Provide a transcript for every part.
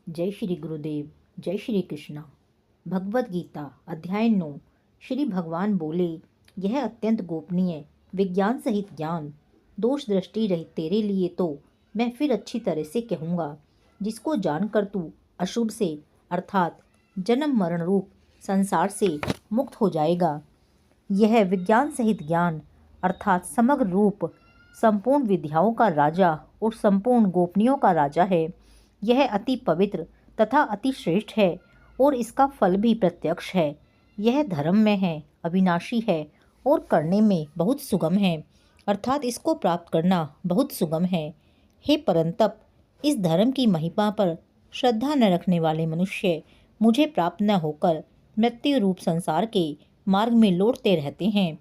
जय श्री गुरुदेव। जय श्री कृष्णा। भगवद गीता अध्याय 9। श्री भगवान बोले, यह अत्यंत गोपनीय विज्ञान सहित ज्ञान दोष दृष्टि रहित तेरे लिए तो मैं फिर अच्छी तरह से कहूँगा, जिसको जानकर तू अशुभ से अर्थात जन्म मरण रूप संसार से मुक्त हो जाएगा। यह विज्ञान सहित ज्ञान अर्थात समग्र रूप संपूर्ण विद्याओं का राजा और संपूर्ण गोपनीयों का राजा है। यह अति पवित्र तथा अति श्रेष्ठ है और इसका फल भी प्रत्यक्ष है। यह धर्म में है, अविनाशी है और करने में बहुत सुगम है, अर्थात इसको प्राप्त करना बहुत सुगम है। हे परंतप, इस धर्म की महिमा पर श्रद्धा न रखने वाले मनुष्य मुझे प्राप्त न होकर मृत्यु रूप संसार के मार्ग में लौटते रहते हैं,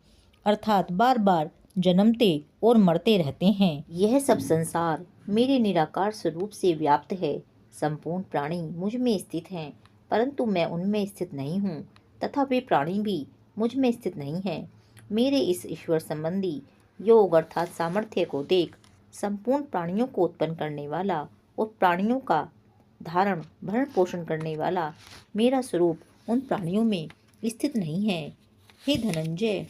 अर्थात बार बार जन्मते और मरते रहते हैं। यह सब संसार मेरे निराकार स्वरूप से व्याप्त है। संपूर्ण प्राणी मुझ में स्थित हैं, परंतु मैं उनमें स्थित नहीं हूँ तथा वे प्राणी भी मुझ में स्थित नहीं हैं। मेरे इस ईश्वर संबंधी योग अर्थात सामर्थ्य को देख संपूर्ण प्राणियों को उत्पन्न करने वाला और प्राणियों का धारण भरण पोषण करने वाला मेरा स्वरूप उन प्राणियों में स्थित नहीं है। हे धनंजय,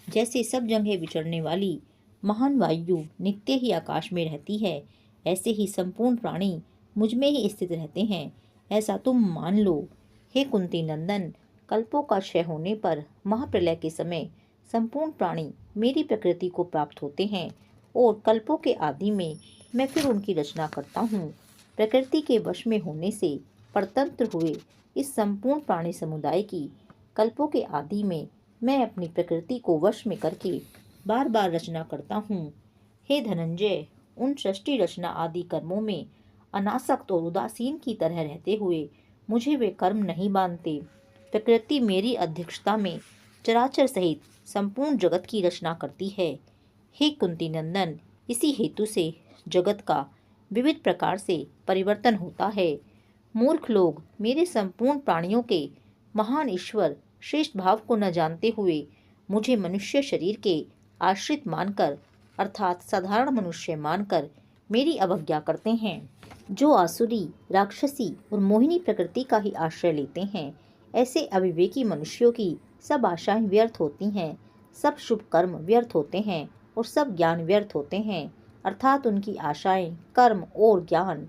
जैसे सब जगह विचरने वाली महान वायु नित्य ही आकाश में रहती है, ऐसे ही संपूर्ण प्राणी मुझ में ही स्थित रहते हैं, ऐसा तुम मान लो। हे कुंती नंदन, कल्पों का क्षय होने पर महाप्रलय के समय संपूर्ण प्राणी मेरी प्रकृति को प्राप्त होते हैं और कल्पों के आदि में मैं फिर उनकी रचना करता हूँ। प्रकृति के वश में होने से परतंत्र हुए इस संपूर्ण प्राणी समुदाय की कल्पों के आदि में मैं अपनी प्रकृति को वश में करके बार बार रचना करता हूँ। हे धनंजय, उन सृष्टि रचना आदि कर्मों में अनासक्त और उदासीन की तरह रहते हुए मुझे वे कर्म नहीं बांधते। प्रकृति मेरी अध्यक्षता में चराचर सहित संपूर्ण जगत की रचना करती है। हे कुंती नंदन, इसी हेतु से जगत का विविध प्रकार से परिवर्तन होता है। मूर्ख लोग मेरे संपूर्ण प्राणियों के महान ईश्वर श्रेष्ठ भाव को न जानते हुए मुझे मनुष्य शरीर के आश्रित मानकर अर्थात साधारण मनुष्य मानकर मेरी अवज्ञा करते हैं। जो आसुरी, राक्षसी और मोहिनी प्रकृति का ही आश्रय लेते हैं, ऐसे अविवेकी मनुष्यों की सब आशाएं व्यर्थ होती हैं, सब शुभ कर्म व्यर्थ होते हैं और सब ज्ञान व्यर्थ होते हैं, अर्थात उनकी आशाएं, कर्म और ज्ञान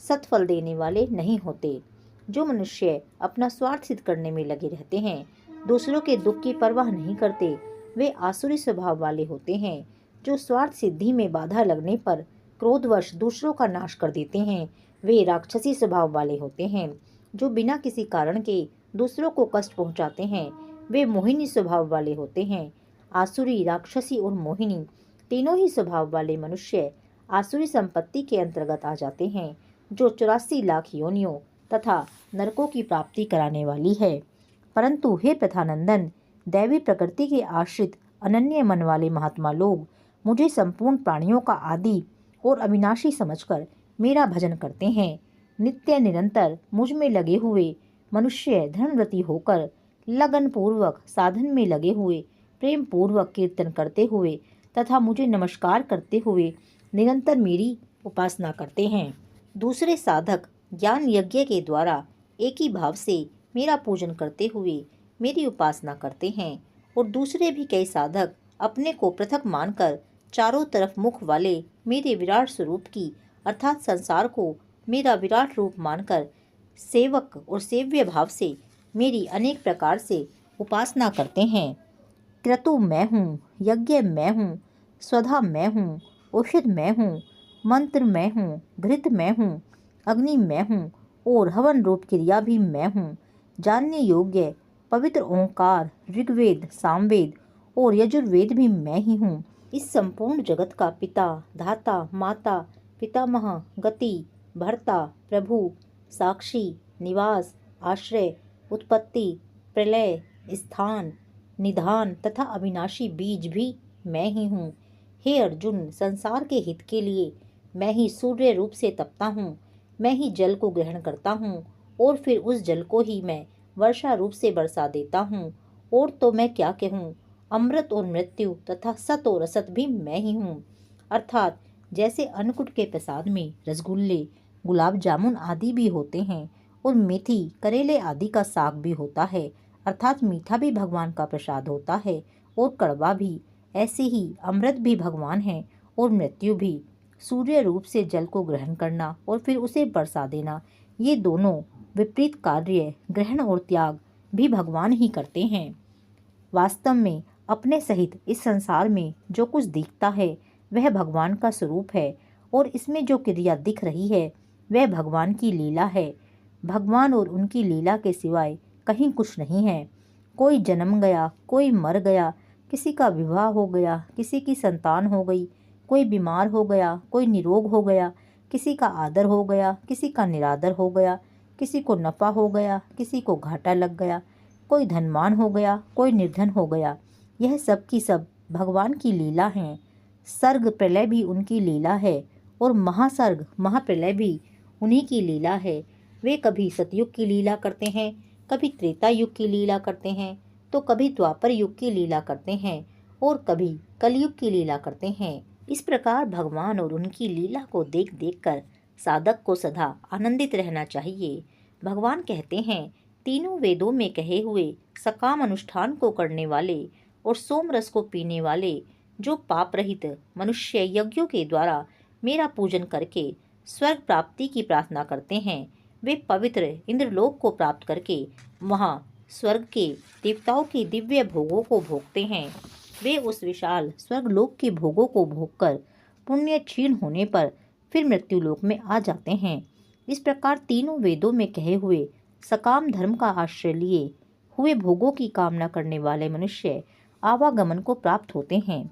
सत्फल देने वाले नहीं होते। जो मनुष्य अपना स्वार्थ सिद्ध करने में लगे रहते हैं, दूसरों के दुख की परवाह नहीं करते, वे आसुरी स्वभाव वाले होते हैं। जो स्वार्थ सिद्धि में बाधा लगने पर क्रोधवश दूसरों का नाश कर देते हैं, वे राक्षसी स्वभाव वाले होते हैं। जो बिना किसी कारण के दूसरों को कष्ट पहुंचाते हैं, वे मोहिनी स्वभाव वाले होते हैं। आसुरी, राक्षसी और मोहिनी तीनों ही स्वभाव वाले मनुष्य आसुरी संपत्ति के अंतर्गत आ जाते हैं, जो 84 लाख योनियों तथा नरकों की प्राप्ति कराने वाली है। परंतु हे प्रथानंदन, दैवी प्रकृति के आश्रित अनन्य मन वाले महात्मा लोग मुझे संपूर्ण प्राणियों का आदि और अविनाशी समझकर मेरा भजन करते हैं। नित्य निरंतर मुझ में लगे हुए मनुष्य धर्मव्रती होकर लगन पूर्वक साधन में लगे हुए प्रेम पूर्वक कीर्तन करते हुए तथा मुझे नमस्कार करते हुए निरंतर मेरी उपासना करते हैं। दूसरे साधक ज्ञान यज्ञ के द्वारा एक ही भाव से मेरा पूजन करते हुए मेरी उपासना करते हैं और दूसरे भी कई साधक अपने को पृथक मानकर चारों तरफ मुख वाले मेरे विराट स्वरूप की अर्थात संसार को मेरा विराट रूप मानकर सेवक और सेव्य भाव से मेरी अनेक प्रकार से उपासना करते हैं। क्रतु मैं हूँ, यज्ञ मैं हूँ, स्वधा मैं हूँ, औषध मैं हूँ, मंत्र मैं हूँ, घृत मैं हूँ, अग्नि मैं हूँ और हवन रूप क्रिया भी मैं हूँ। जानने योग्य पवित्र ओंकार, ऋग्वेद, सामवेद और यजुर्वेद भी मैं ही हूँ। इस संपूर्ण जगत का पिता, धाता, माता, पितामह, गति, भर्ता, प्रभु, साक्षी, निवास, आश्रय, उत्पत्ति, प्रलय, स्थान, निधान तथा अविनाशी बीज भी मैं ही हूँ। हे अर्जुन, संसार के हित के लिए मैं ही सूर्य रूप से तपता हूँ। मैं ही जल को ग्रहण करता हूँ और फिर उस जल को ही मैं वर्षा रूप से बरसा देता हूँ। और तो मैं क्या कहूँ, अमृत और मृत्यु तथा सत और असत भी मैं ही हूँ। अर्थात जैसे अन्नकूट के प्रसाद में रसगुल्ले, गुलाब जामुन आदि भी होते हैं और मेथी करेले आदि का साग भी होता है। अर्थात मीठा भी भगवान का प्रसाद होता है और कड़वा भी। ऐसे ही अमृत भी भगवान है और मृत्यु भी। सूर्य रूप से जल को ग्रहण करना और फिर उसे बरसा देना, ये दोनों विपरीत कार्य ग्रहण और त्याग भी भगवान ही करते हैं। वास्तव में अपने सहित इस संसार में जो कुछ दिखता है वह भगवान का स्वरूप है और इसमें जो क्रिया दिख रही है वह भगवान की लीला है। भगवान और उनकी लीला के सिवाय कहीं कुछ नहीं है। कोई जन्म गया, कोई मर गया, किसी का विवाह हो गया, किसी की संतान हो गई, कोई बीमार हो गया, कोई निरोग हो गया, किसी का आदर हो गया, किसी का निरादर हो गया, किसी को नफ़ा हो गया, किसी को घाटा लग गया, कोई धनवान हो गया, कोई निर्धन हो गया। यह सब की सब भगवान की लीला हैं। सर्ग प्रलय भी उनकी लीला है और महासर्ग महाप्रलय भी उन्हीं की लीला है। वे कभी सतयुग की लीला करते हैं, कभी त्रेता युग की लीला करते हैं, तो कभी द्वापर युग की लीला करते हैं और कभी कलयुग की लीला करते हैं। इस प्रकार भगवान और उनकी लीला को देख देख कर साधक को सदा आनंदित रहना चाहिए। भगवान कहते हैं, तीनों वेदों में कहे हुए सकाम अनुष्ठान को करने वाले और सोम रस को पीने वाले जो पाप रहित मनुष्य यज्ञों के द्वारा मेरा पूजन करके स्वर्ग प्राप्ति की प्रार्थना करते हैं, वे पवित्र इंद्रलोक को प्राप्त करके वहाँ स्वर्ग के देवताओं के दिव्य भोगों को भोगते हैं। वे उस विशाल स्वर्गलोक के भोगों को भोगकर पुण्य क्षीण होने पर फिर मृत्युलोक में आ जाते हैं। इस प्रकार तीनों वेदों में कहे हुए सकाम धर्म का आश्रय लिए हुए भोगों की कामना करने वाले मनुष्य आवागमन को प्राप्त होते हैं।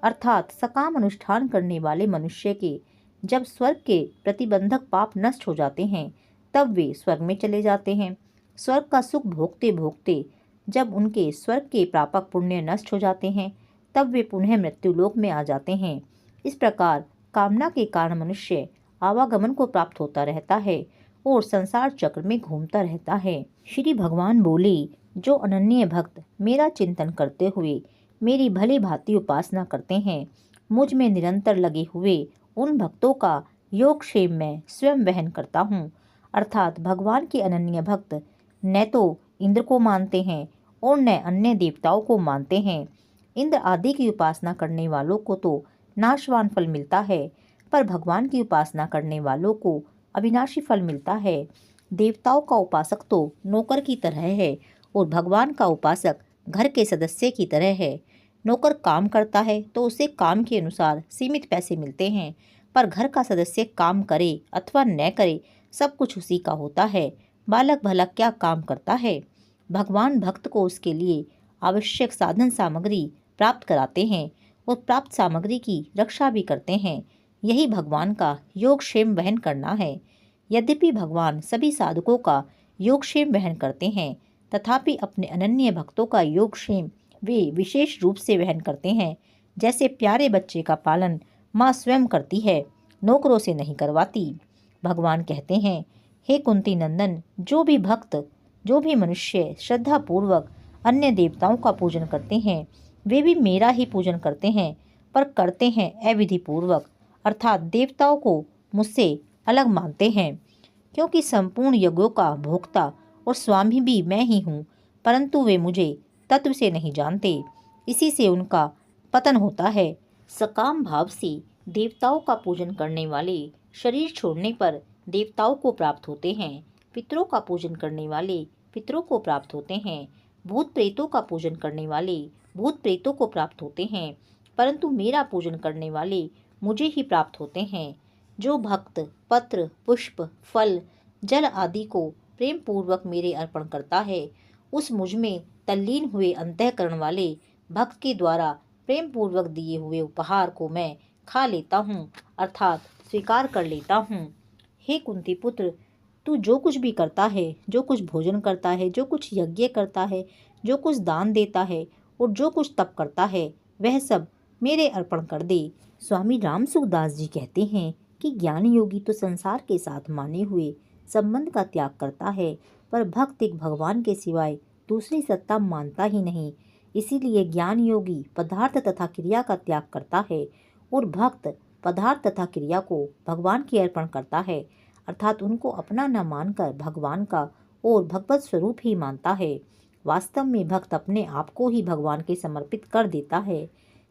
अर्थात सकाम अनुष्ठान करने वाले मनुष्य के जब स्वर्ग के प्रतिबंधक पाप नष्ट हो जाते हैं तब वे स्वर्ग में चले जाते हैं। स्वर्ग का सुख भोगते भोगते जब उनके स्वर्ग के प्रापक पुण्य नष्ट हो जाते हैं तब वे पुनः मृत्युलोक में आ जाते हैं। इस प्रकार कामना के कारण मनुष्य आवागमन को प्राप्त होता रहता है और संसार चक्र में घूमता रहता है। श्री भगवान बोले, जो अनन्य भक्त मेरा चिंतन करते हुए मेरी भली भांति उपासना करते हैं, मुझ में निरंतर लगे हुए उन भक्तों का योगक्षेम मैं स्वयं वहन करता हूँ। अर्थात भगवान के अनन्य भक्त न तो इंद्र को मानते हैं और न अन्य देवताओं को मानते हैं। इंद्र आदि की उपासना करने वालों को तो नाशवान फल मिलता है, पर भगवान की उपासना करने वालों को अविनाशी फल मिलता है। देवताओं का उपासक तो नौकर की तरह है और भगवान का उपासक घर के सदस्य की तरह है। नौकर काम करता है तो उसे काम के अनुसार सीमित पैसे मिलते हैं, पर घर का सदस्य काम करे अथवा न करे सब कुछ उसी का होता है। बालक भला क्या काम करता है? भगवान भक्त को उसके लिए आवश्यक साधन सामग्री प्राप्त कराते हैं और प्राप्त सामग्री की रक्षा भी करते हैं। यही भगवान का योगक्षेम वहन करना है। यद्यपि भगवान सभी साधकों का योगक्षेम वहन करते हैं, तथापि अपने अनन्य भक्तों का योगक्षेम वे विशेष रूप से वहन करते हैं। जैसे प्यारे बच्चे का पालन माँ स्वयं करती है, नौकरों से नहीं करवाती। भगवान कहते हैं, हे कुंती नंदन, जो भी भक्त, जो भी मनुष्य श्रद्धा पूर्वक अन्य देवताओं का पूजन करते हैं, वे भी मेरा ही पूजन करते हैं, पर करते हैं अविधि पूर्वक, अर्थात देवताओं को मुझसे अलग मानते हैं। क्योंकि संपूर्ण यज्ञों का भोक्ता और स्वामी भी मैं ही हूँ, परंतु वे मुझे तत्व से नहीं जानते, इसी से उनका पतन होता है। सकाम भाव से देवताओं का पूजन करने वाले शरीर छोड़ने पर देवताओं को प्राप्त होते हैं। पितरों का पूजन करने वाले पितरों को प्राप्त होते हैं। भूत प्रेतों का पूजन करने वाले भूत प्रेतों को प्राप्त होते हैं, परंतु मेरा पूजन करने वाले मुझे ही प्राप्त होते हैं। जो भक्त पत्र, पुष्प, फल, जल आदि को प्रेम पूर्वक मेरे अर्पण करता है, उस मुझ में तल्लीन हुए अंतःकरण वाले भक्त के द्वारा प्रेम पूर्वक दिए हुए उपहार को मैं खा लेता हूँ, अर्थात स्वीकार कर लेता हूँ। हे कुंती पुत्र, तू जो कुछ भी करता है, जो कुछ भोजन करता है, जो कुछ यज्ञ करता है, जो कुछ दान देता है और जो कुछ तप करता है, वह सब मेरे अर्पण कर दे। स्वामी राम सुखदास जी कहते हैं कि ज्ञान योगी तो संसार के साथ माने हुए संबंध का त्याग करता है, पर भक्त एक भगवान के सिवाय दूसरी सत्ता मानता ही नहीं। इसीलिए ज्ञान योगी पदार्थ तथा क्रिया का त्याग करता है और भक्त पदार्थ तथा क्रिया को भगवान की अर्पण करता है। अर्थात उनको अपना न मानकर भगवान का और भगवत स्वरूप ही मानता है। वास्तव में भक्त अपने आप को ही भगवान के समर्पित कर देता है।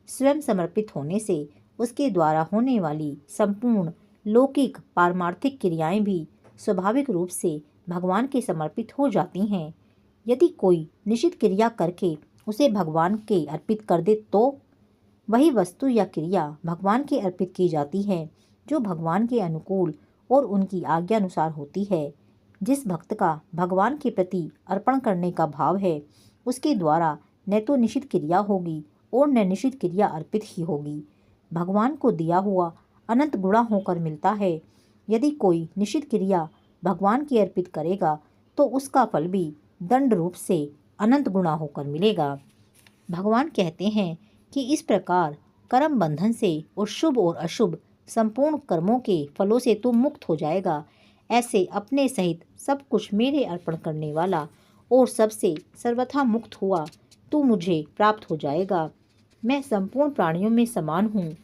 स्वयं समर्पित होने से उसके द्वारा होने वाली संपूर्ण लौकिक पारमार्थिक क्रियाएं भी स्वाभाविक रूप से भगवान के समर्पित हो जाती हैं। यदि कोई निश्चित क्रिया करके उसे भगवान के अर्पित कर दे तो वही वस्तु या क्रिया भगवान के अर्पित की जाती है जो भगवान के अनुकूल और उनकी आज्ञा अनुसार होती है। जिस भक्त का भगवान के प्रति अर्पण करने का भाव है उसके द्वारा न तो निश्चित क्रिया होगी और न निश्चित क्रिया अर्पित ही होगी। भगवान को दिया हुआ अनंत गुणा होकर मिलता है। यदि कोई निश्चित क्रिया भगवान की अर्पित करेगा तो उसका फल भी दंड रूप से अनंत गुणा होकर मिलेगा। भगवान कहते हैं कि इस प्रकार कर्म बंधन से और शुभ और अशुभ संपूर्ण कर्मों के फलों से तू मुक्त हो जाएगा। ऐसे अपने सहित सब कुछ मेरे अर्पण करने वाला और सबसे सर्वथा मुक्त हुआ तू मुझे प्राप्त हो जाएगा। मैं संपूर्ण प्राणियों में समान हूँ।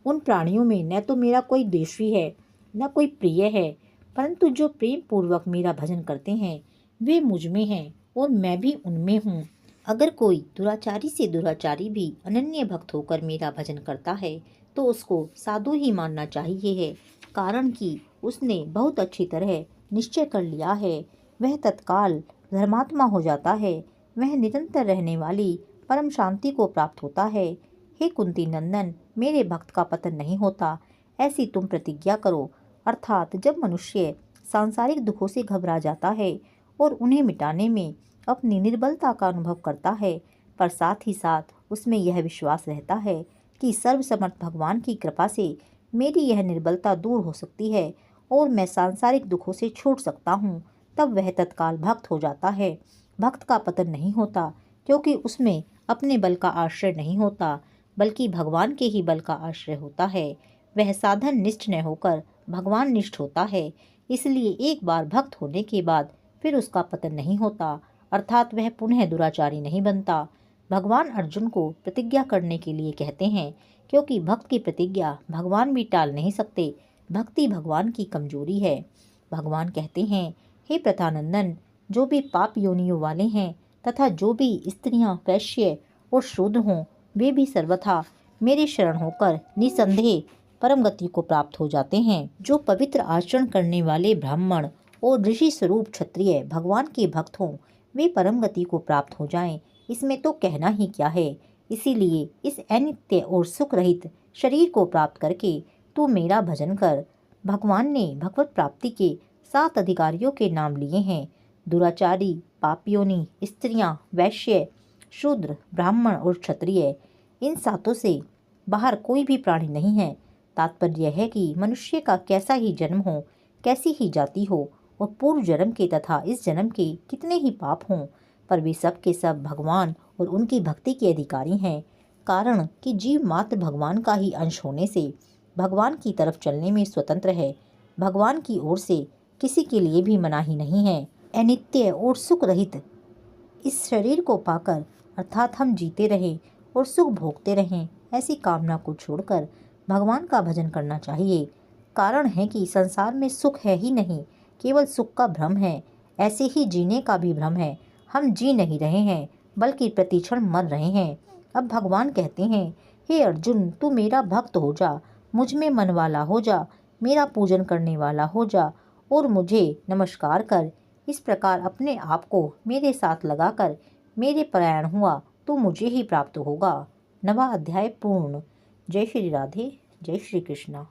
उन प्राणियों में न तो मेरा कोई द्वेषी है न कोई प्रिय है, परंतु जो प्रेम पूर्वक मेरा भजन करते हैं वे मुझ में हैं और मैं भी उनमें हूँ। अगर कोई दुराचारी से दुराचारी भी अनन्य भक्त होकर मेरा भजन करता है तो उसको साधु ही मानना चाहिए है, कारण कि उसने बहुत अच्छी तरह निश्चय कर लिया है। वह तत्काल धर्मात्मा हो जाता है। वह निरंतर रहने वाली परम शांति को प्राप्त होता है। हे कुंती नंदन, मेरे भक्त का पतन नहीं होता, ऐसी तुम प्रतिज्ञा करो। अर्थात जब मनुष्य सांसारिक दुखों से घबरा जाता है और उन्हें मिटाने में अपनी निर्बलता का अनुभव करता है, पर साथ ही साथ उसमें यह विश्वास रहता है कि सर्वसमर्थ भगवान की कृपा से मेरी यह निर्बलता दूर हो सकती है और मैं सांसारिक दुखों से छूट सकता हूँ, तब वह तत्काल भक्त हो जाता है। भक्त का पतन नहीं होता क्योंकि उसमें अपने बल का आश्रय नहीं होता, बल्कि भगवान के ही बल का आश्रय होता है। वह साधन निष्ठ न होकर भगवान निष्ठ होता है, इसलिए एक बार भक्त होने के बाद फिर उसका पतन नहीं होता, अर्थात वह पुनः दुराचारी नहीं बनता। भगवान अर्जुन को प्रतिज्ञा करने के लिए कहते हैं, क्योंकि भक्त की प्रतिज्ञा भगवान भी टाल नहीं सकते। भक्ति भगवान की कमजोरी है। भगवान कहते हैं, हे प्रथानंदन, जो भी पाप योनियों वाले हैं तथा जो भी स्त्रियां वैश्य और शूद्र हों, वे भी सर्वथा मेरे शरण होकर निसंदेह परम गति को प्राप्त हो जाते हैं। जो पवित्र आचरण करने वाले ब्राह्मण और ऋषि स्वरूप क्षत्रिय भगवान के भक्त हों, वे परम गति को प्राप्त हो जाएं, इसमें तो कहना ही क्या है। इसीलिए इस अनित्य और सुख रहित शरीर को प्राप्त करके तू मेरा भजन कर। भगवान ने भगवत प्राप्ति के 7 अधिकारियों के नाम लिए हैं। दुराचारी, पापियोनी, स्त्रियां, वैश्य, शूद्र, ब्राह्मण और क्षत्रिय। इन 7 से बाहर कोई भी प्राणी नहीं है। तात्पर्य है कि मनुष्य का कैसा ही जन्म हो, कैसी ही जाति हो और पूर्व जन्म के तथा इस जन्म के कितने ही पाप हों, पर वे सब के सब भगवान और उनकी भक्ति के अधिकारी हैं। कारण कि जीव मात्र भगवान का ही अंश होने से भगवान की तरफ चलने में स्वतंत्र है। भगवान की ओर से किसी के लिए भी मनाही नहीं है। अनित्य और सुख रहित इस शरीर को पाकर अर्थात हम जीते रहें और सुख भोगते रहें, ऐसी कामना को छोड़कर भगवान का भजन करना चाहिए। कारण है कि संसार में सुख है ही नहीं, केवल सुख का भ्रम है। ऐसे ही जीने का भी भ्रम है। हम जी नहीं रहे हैं बल्कि प्रतिक्षण मर रहे हैं। अब भगवान कहते हैं, हे अर्जुन, तू मेरा भक्त हो जा, मुझ में मन वाला हो जा, मेरा पूजन करने वाला हो जा और मुझे नमस्कार कर। इस प्रकार अपने आप को मेरे साथ लगाकर मेरे परायण हुआ तो मुझे ही प्राप्त होगा। 9वां अध्याय पूर्ण। जय श्री राधे, जय श्री कृष्णा।